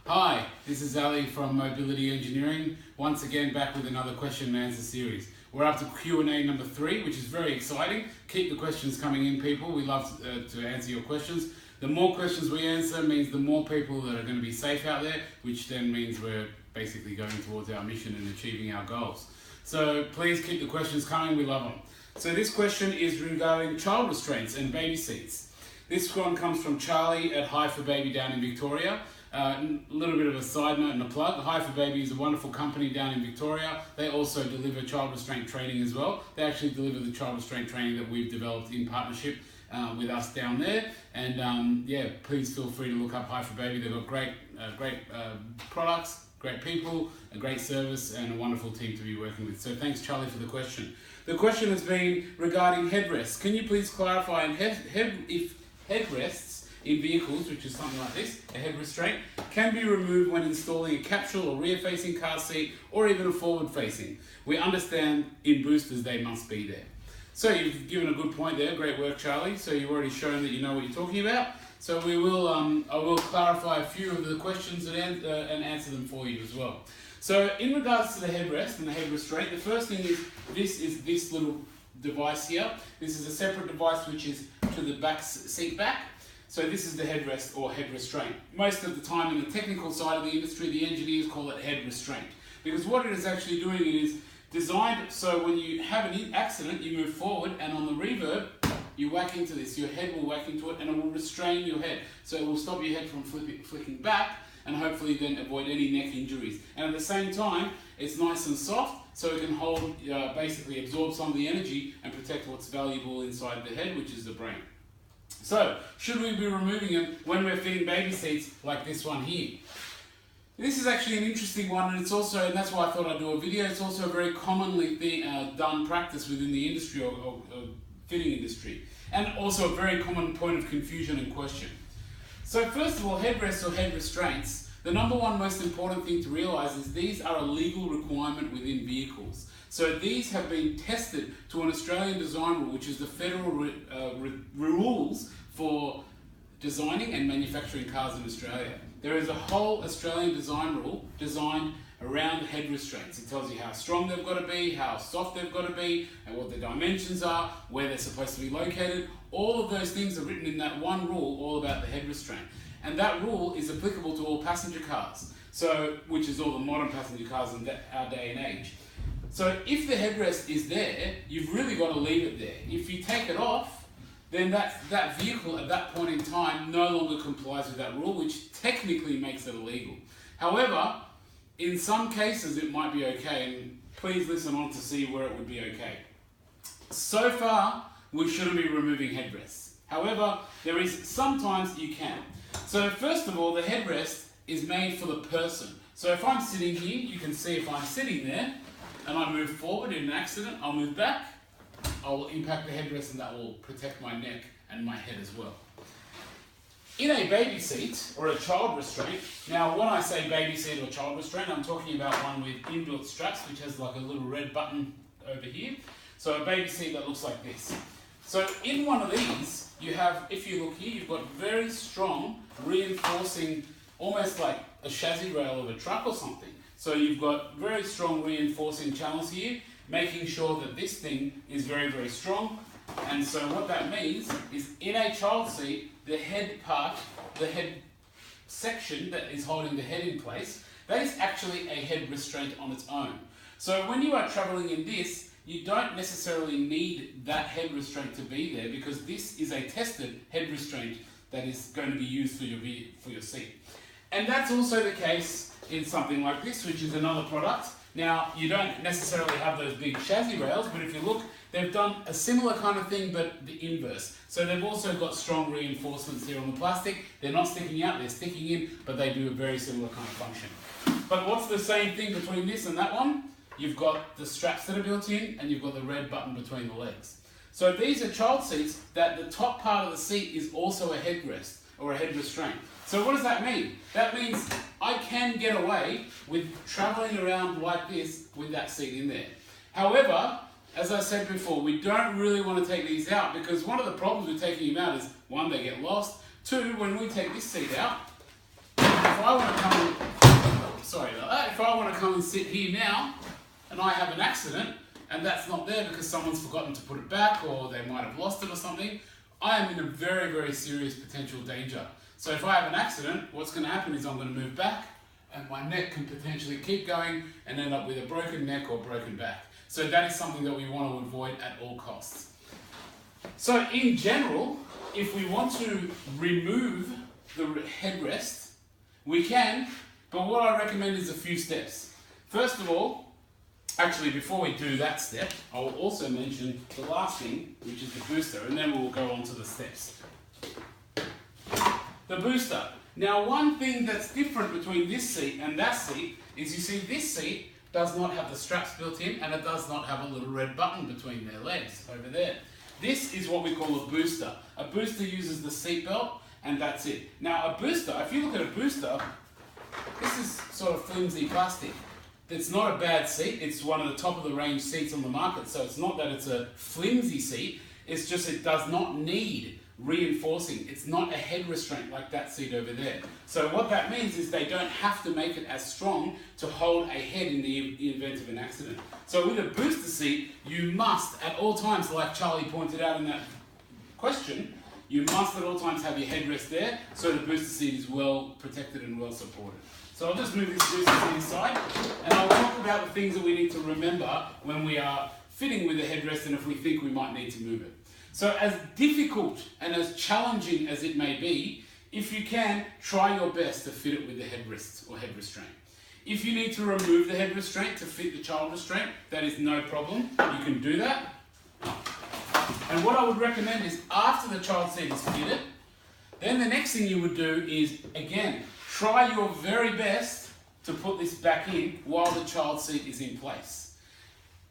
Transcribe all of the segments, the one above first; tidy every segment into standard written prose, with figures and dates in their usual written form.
Hi, this is Ali from Mobility Engineering, once again back with another question and answer series. We're up to Q&A number 3, which is very exciting. Keep the questions coming in, people. We love to answer your questions. The more questions we answer means the more people that are going to be safe out there, which then means we're basically going towards our mission and achieving our goals. So please keep the questions coming, we love them. So this question is regarding child restraints and baby seats. This one comes from Charlie at Hi for Baby down in Victoria. A little bit of a side note and a plug. Hi for Baby is a wonderful company down in Victoria. They also deliver child restraint training as well. They actually deliver the child restraint training that we've developed in partnership with us down there. And yeah, please feel free to look up Hi for Baby. They've got great products, great people, a great service, and a wonderful team to be working with. So thanks, Charlie, for the question. The question has been regarding headrests. Can you please clarify if headrests in vehicles, which is something like this, a head restraint, can be removed when installing a capsule or rear-facing car seat or even a forward-facing? We understand in boosters they must be there. So you've given a good point there. Great work, Charlie. So you've already shown that you know what you're talking about. So we will, I will clarify a few of the questions and answer them for you as well. So in regards to the headrest and the head restraint, the first thing is this little device here. This is a separate device which is to the back seat back. So this is the headrest or head restraint. Most of the time in the technical side of the industry, the engineers call it head restraint. Because what it is actually doing, it is designed so when you have an accident, you move forward and on the reverb, you whack into this. Your head will whack into it and it will restrain your head. So it will stop your head from flicking back and hopefully then avoid any neck injuries. And at the same time, it's nice and soft so it can hold, basically absorb some of the energy and protect what's valuable inside the head, which is the brain. So, should we be removing them when we're fitting baby seats like this one here? This is actually an interesting one, and it's also, and that's why I thought I'd do a video, it's also a very commonly done practice within the industry or fitting industry, and also a very common point of confusion and question. So first of all, headrests or head restraints, the number one most important thing to realise is these are a legal requirement within vehicles. So these have been tested to an Australian design rule, which is the federal rules for designing and manufacturing cars in Australia. There is a whole Australian design rule designed around head restraints. It tells you how strong they've got to be, how soft they've got to be, and what the dimensions are, where they're supposed to be located. All of those things are written in that one rule, all about the head restraint. And that rule is applicable to all passenger cars, so which is all the modern passenger cars in our day and age. So if the headrest is there, you've really got to leave it there. If you take it off, then that vehicle at that point in time no longer complies with that rule, which technically makes it illegal. However, in some cases it might be okay, and please listen on to see where it would be okay. So far, we shouldn't be removing headrests. However, there is sometimes you can. So first of all, the headrest is made for the person. So if I'm sitting here, you can see if I'm sitting there, and I move forward in an accident, I'll move back, I will impact the headrest and that will protect my neck and my head as well. In a baby seat or a child restraint, now when I say baby seat or child restraint, I'm talking about one with inbuilt straps, which has like a little red button over here. So a baby seat that looks like this. So in one of these, you have, if you look here, you've got very strong reinforcing, almost like a chassis rail of a truck or something. So you've got very strong reinforcing channels here, making sure that this thing is very, very strong. And so what that means is in a child seat, the head part, the head section that is holding the head in place, that is actually a head restraint on its own. So when you are traveling in this, you don't necessarily need that head restraint to be there because this is a tested head restraint that is going to be used for your seat. And that's also the case in something like this, which is another product. Now, you don't necessarily have those big chassis rails, but if you look, they've done a similar kind of thing, but the inverse. So they've also got strong reinforcements here on the plastic. They're not sticking out, they're sticking in, but they do a very similar kind of function. But what's the same thing between this and that one? You've got the straps that are built in, and you've got the red button between the legs. So these are child seats that the top part of the seat is also a headrest or a head restraint. So what does that mean? That means I can get away with traveling around like this with that seat in there. However, as I said before, we don't really want to take these out because one of the problems with taking them out is, one, they get lost. Two, when we take this seat out, if I want to come come and sit here now and I have an accident and that's not there because someone's forgotten to put it back or they might have lost it or something, I am in a very, very serious potential danger. So if I have an accident, what's going to happen is I'm going to move back and my neck can potentially keep going and end up with a broken neck or broken back. So that is something that we want to avoid at all costs. So in general, if we want to remove the headrest, we can, but what I recommend is a few steps. First of all, actually before we do that step, I will also mention the last thing, which is the booster, and then we'll go on to the steps. The booster. Now one thing that's different between this seat and that seat is you see this seat does not have the straps built in and it does not have a little red button between their legs over there. This is what we call a booster. A booster uses the seat belt and that's it. Now a booster, if you look at a booster, this is sort of flimsy plastic. It's not a bad seat, it's one of the top of the range seats on the market, so it's not that it's a flimsy seat, it's just it does not need reinforcing. It's not a head restraint like that seat over there. So what that means is they don't have to make it as strong to hold a head in the event of an accident. So with a booster seat, you must at all times, like Charlie pointed out in that question, you must at all times have your headrest there so the booster seat is well protected and well supported. So I'll just move this booster seat inside and I'll talk about the things that we need to remember when we are fitting with the headrest and if we think we might need to move it. So as difficult and as challenging as it may be, if you can, try your best to fit it with the headrest or head restraint. If you need to remove the head restraint to fit the child restraint, that is no problem. You can do that. And what I would recommend is after the child seat is fitted, then the next thing you would do is, again, try your very best to put this back in while the child seat is in place.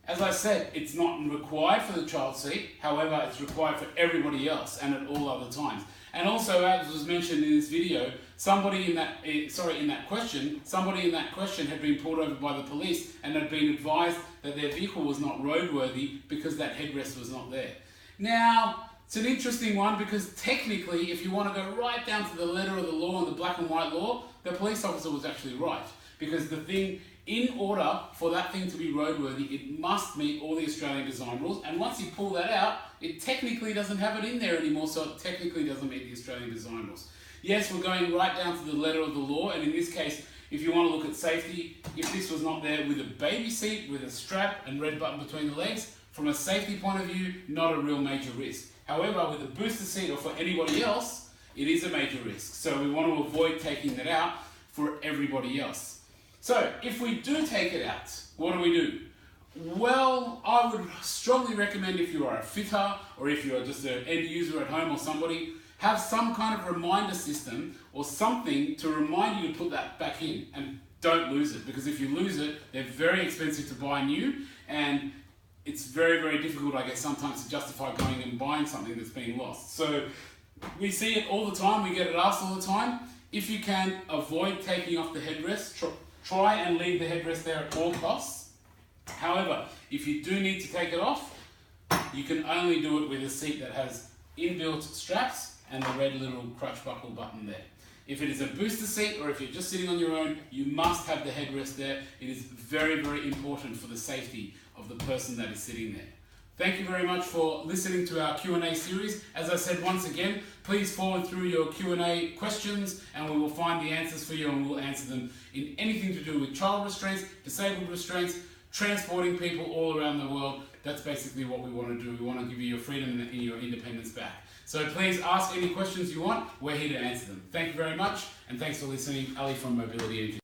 As I said, it's not required for the child seat, however, it's required for everybody else and at all other times. And also, as was mentioned in this video, somebody in that question had been pulled over by the police and had been advised that their vehicle was not roadworthy because that headrest was not there. Now, it's an interesting one because technically, if you want to go right down to the letter of the law and the black and white law, the police officer was actually right. Because the thing, in order for that thing to be roadworthy, it must meet all the Australian design rules. And once you pull that out, it technically doesn't have it in there anymore, so it technically doesn't meet the Australian design rules. Yes, we're going right down to the letter of the law, and in this case, if you want to look at safety, if this was not there with a baby seat, with a strap and red button between the legs, from a safety point of view, not a real major risk. However, with a booster seat or for anybody else, it is a major risk. So we want to avoid taking that out for everybody else. So if we do take it out, what do? Well, I would strongly recommend if you are a fitter or if you are just an end user at home or somebody, have some kind of reminder system or something to remind you to put that back in and don't lose it, because if you lose it, they're very expensive to buy new and it's very, very difficult, I guess, sometimes to justify going and buying something that's been lost. So we see it all the time, we get it asked all the time. If you can avoid taking off the headrest, try and leave the headrest there at all costs. However, if you do need to take it off, you can only do it with a seat that has inbuilt straps and the red little crutch buckle button there. If it is a booster seat or if you're just sitting on your own, you must have the headrest there. It is very, very important for the safety of the person that is sitting there. Thank you very much for listening to our Q&A series. As I said once again, please forward through your Q&A questions and we will find the answers for you and we'll answer them in anything to do with child restraints, disabled restraints, transporting people all around the world. That's basically what we want to do. We want to give you your freedom and your independence back. So please ask any questions you want. We're here to answer them. Thank you very much and thanks for listening. Ali from Mobility Engineering.